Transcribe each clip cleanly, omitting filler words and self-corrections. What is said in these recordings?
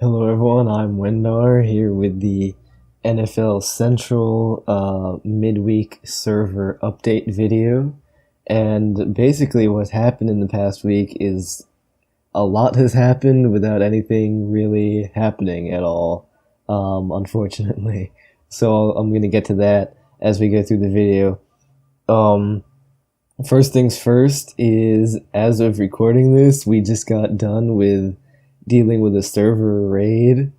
Hello everyone, I'm Wendar here with the NFL Central midweek server update video. And basically what's happened in the past week is a lot has happened without anything really happening at all, unfortunately. So I'm going to get to that as we go through the video. Um, First things first is, as of recording this, we just got done with dealing with a server raid,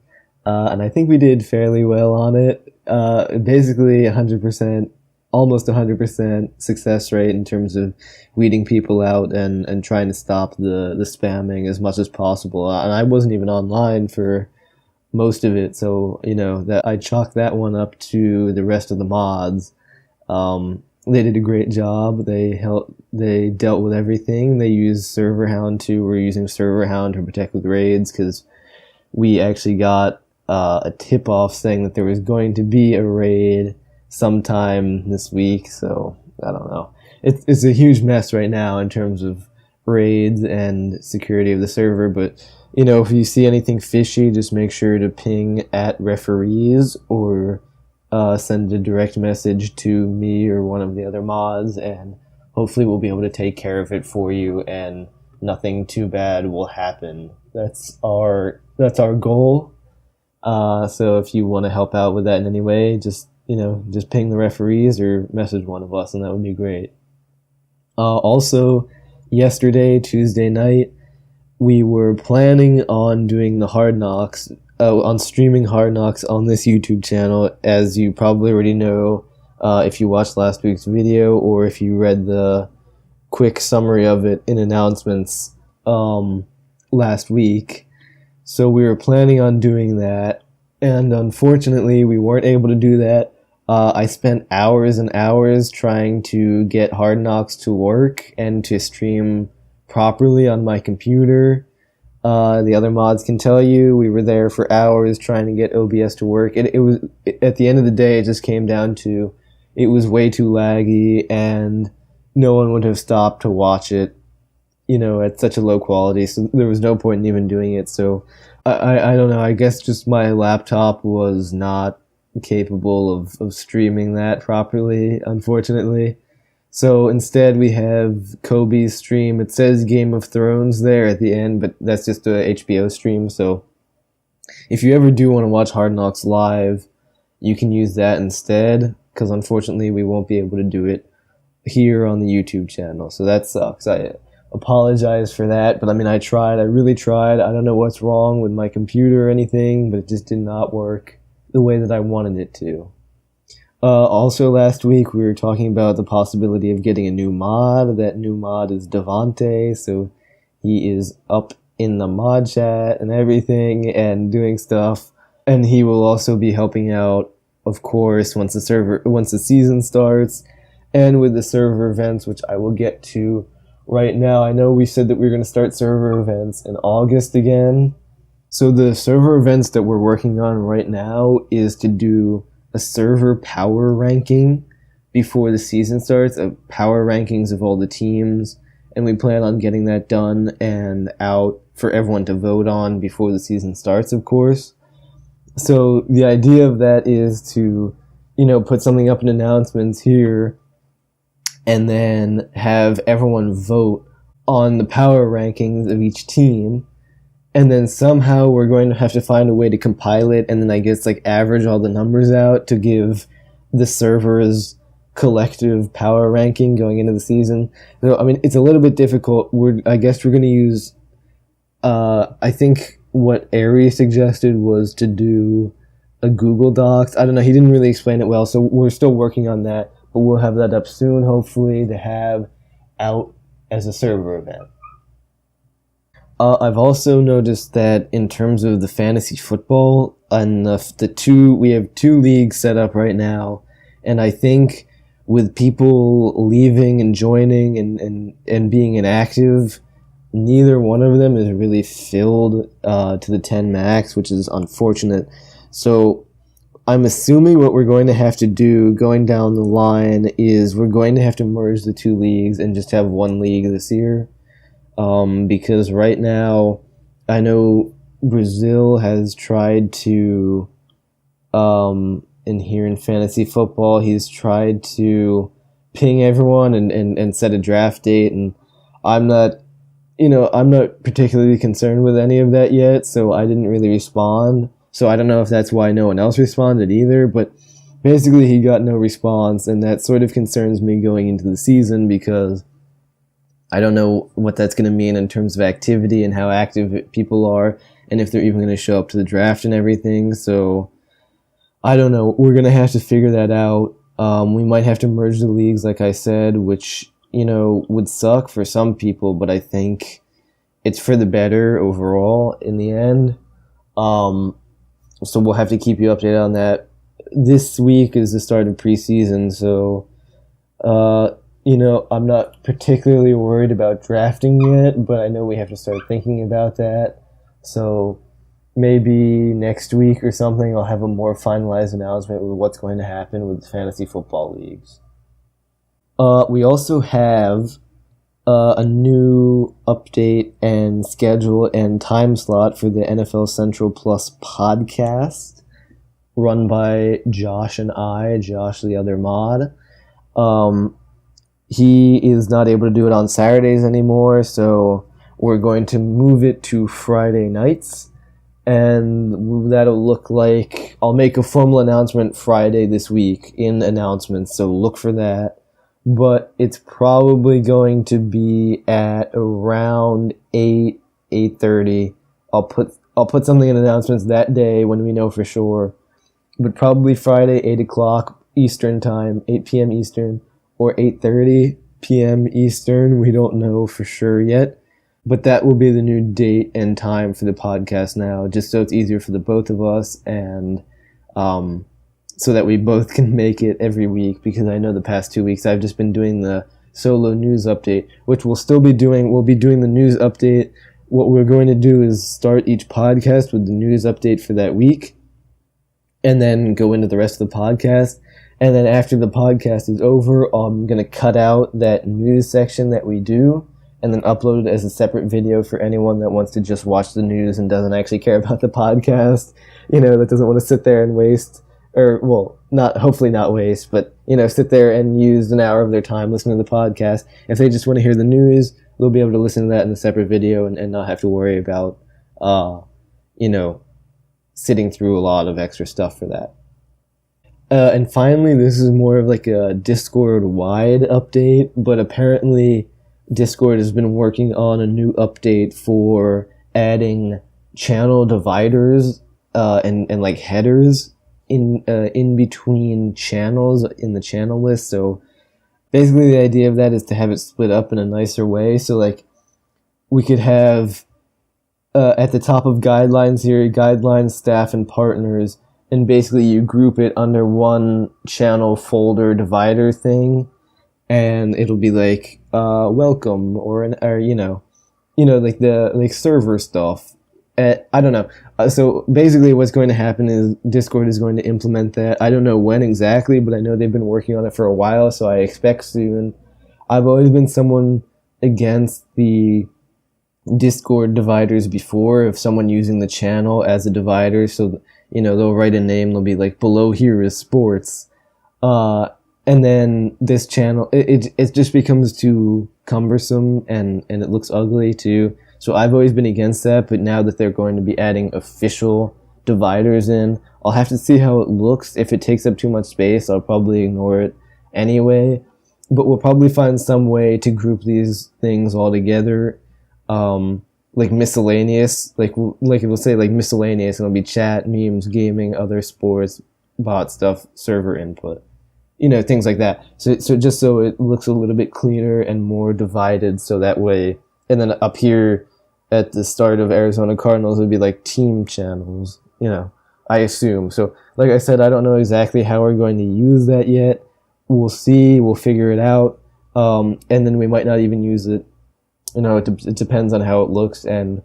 and I think we did fairly well on it. Basically, 100%, almost 100% success rate in terms of weeding people out and trying to stop the spamming as much as possible. And I wasn't even online for most of it, so that I chalk that one up to the rest of the mods. They did a great job. They dealt with everything. They used Server Hound too. We're using Server Hound to protect with raids because we actually got a tip off saying that there was going to be a raid sometime this week. So I don't know. It's a huge mess right now in terms of raids and security of the server. But if you see anything fishy, just make sure to ping at referees or send a direct message to me or one of the other mods, and hopefully we'll be able to take care of it for you and nothing too bad will happen. That's our goal. So if you want to help out with that in any way, just ping the referees or message one of us, and that would be great. Also, yesterday, Tuesday night, we were planning on doing the Hard Knocks, on streaming Hard Knocks on this YouTube channel, as you probably already know if you watched last week's video or if you read the quick summary of it in announcements last week. So we were planning on doing that, and unfortunately we weren't able to do that. I spent hours and hours trying to get Hard Knocks to work and to stream properly on my computer. The other mods can tell you we were there for hours trying to get OBS to work. It was, at the end of the day, it just came down to it was way too laggy and no one would have stopped to watch it, at such a low quality. So there was no point in even doing it. So I don't know. I guess just my laptop was not capable of streaming that properly, unfortunately. So instead we have Kobe's stream. It says Game of Thrones there at the end, but that's just a HBO stream. So if you ever do want to watch Hard Knocks live, you can use that instead, because unfortunately we won't be able to do it here on the YouTube channel. So that sucks. I apologize for that, but I tried. I really tried. I don't know what's wrong with my computer or anything, but it just did not work the way that I wanted it to. Also last week we were talking about the possibility of getting a new mod. That new mod is Devante, so he is up in the mod chat and everything and doing stuff. And he will also be helping out, of course, once the season starts and with the server events, which I will get to right now. I know we said that we were going to start server events in August again. So the server events that we're working on right now is to do a server power ranking before the season starts, power rankings of all the teams, and we plan on getting that done and out for everyone to vote on before the season starts, of course. So the idea of that is to, put something up in announcements here and then have everyone vote on the power rankings of each team. And then somehow we're going to have to find a way to compile it and then I guess average all the numbers out to give the server's collective power ranking going into the season. So, it's a little bit difficult. I guess we're going to use, I think what Ari suggested was to do a Google Docs. I don't know. He didn't really explain it well, so we're still working on that, but we'll have that up soon, hopefully, to have out as a server event. I've also noticed that in terms of the fantasy football, and we have two leagues set up right now, and I think with people leaving and joining and being inactive, neither one of them is really filled to the 10 max, which is unfortunate. So I'm assuming what we're going to have to do going down the line is we're going to have to merge the two leagues and just have one league this year. Because right now, I know Brazil has tried to, in here in fantasy football, he's tried to ping everyone and set a draft date, and I'm not, I'm not particularly concerned with any of that yet, so I didn't really respond. So I don't know if that's why no one else responded either, but basically he got no response, and that sort of concerns me going into the season because I don't know what that's going to mean in terms of activity and how active people are, and if they're even going to show up to the draft and everything. So I don't know. We're going to have to figure that out. We might have to merge the leagues, like I said, which, would suck for some people, but I think it's for the better overall in the end. So we'll have to keep you updated on that. This week is the start of preseason, so, I'm not particularly worried about drafting yet, but I know we have to start thinking about that. So maybe next week or something, I'll have a more finalized announcement with what's going to happen with the fantasy football leagues. We also have a new update and schedule and time slot for the NFL Central Plus podcast, run by Josh and Josh the other mod. He is not able to do it on Saturdays anymore, so we're going to move it to Friday nights, and that'll look like, I'll make a formal announcement Friday this week in announcements, so look for that. But it's probably going to be at around 8:30. I'll put something in announcements that day when we know for sure. But probably Friday, 8 o'clock Eastern time, 8 p.m. Eastern, or 8:30 p.m. Eastern. We don't know for sure yet. But that will be the new date and time for the podcast now, just so it's easier for the both of us, and so that we both can make it every week, because I know the past 2 weeks I've just been doing the solo news update, which we'll still be doing. We'll be doing the news update. What we're going to do is start each podcast with the news update for that week, and then go into the rest of the podcast. And then after the podcast is over, I'm going to cut out that news section that we do, and then upload it as a separate video for anyone that wants to just watch the news and doesn't actually care about the podcast, that doesn't want to sit there and waste, hopefully not waste, but, sit there and use an hour of their time listening to the podcast. If they just want to hear the news, they'll be able to listen to that in a separate video and not have to worry about, sitting through a lot of extra stuff for that. And finally, this is more of like a Discord-wide update, but apparently Discord has been working on a new update for adding channel dividers and like headers in between channels in the channel list. So basically the idea of that is to have it split up in a nicer way. So like we could have at the top of guidelines here, guidelines, staff, and partners, and basically you group it under one channel folder divider thing, and it'll be like welcome or like the server stuff. I don't know. So basically what's going to happen is Discord is going to implement that. I don't know when exactly, but I know they've been working on it for a while, so I expect soon. I've always been someone against the Discord dividers before, of someone using the channel as a divider. So, they'll write a name, they'll be like, below here is sports. And then this channel, it just becomes too cumbersome and it looks ugly too. So I've always been against that, but now that they're going to be adding official dividers in, I'll have to see how it looks. If it takes up too much space, I'll probably ignore it anyway. But we'll probably find some way to group these things all together. Like miscellaneous, like it will say like miscellaneous, and it'll be chat, memes, gaming, other sports, bot stuff, server input. Things like that. So just so it looks a little bit cleaner and more divided, so that way, and then up here at the start of Arizona Cardinals, it would be like team channels, I assume. So like I said, I don't know exactly how we're going to use that yet. We'll see, we'll figure it out. And then we might not even use it. It depends on how it looks, and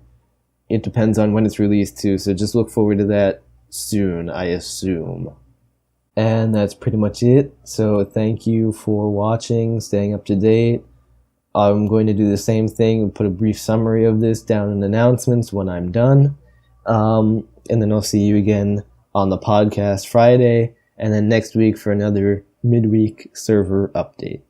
it depends on when it's released too. So just look forward to that soon, I assume. And that's pretty much it. So thank you for watching, staying up to date. I'm going to do the same thing and put a brief summary of this down in announcements when I'm done. And then I'll see you again on the podcast Friday, and then next week for another midweek server update.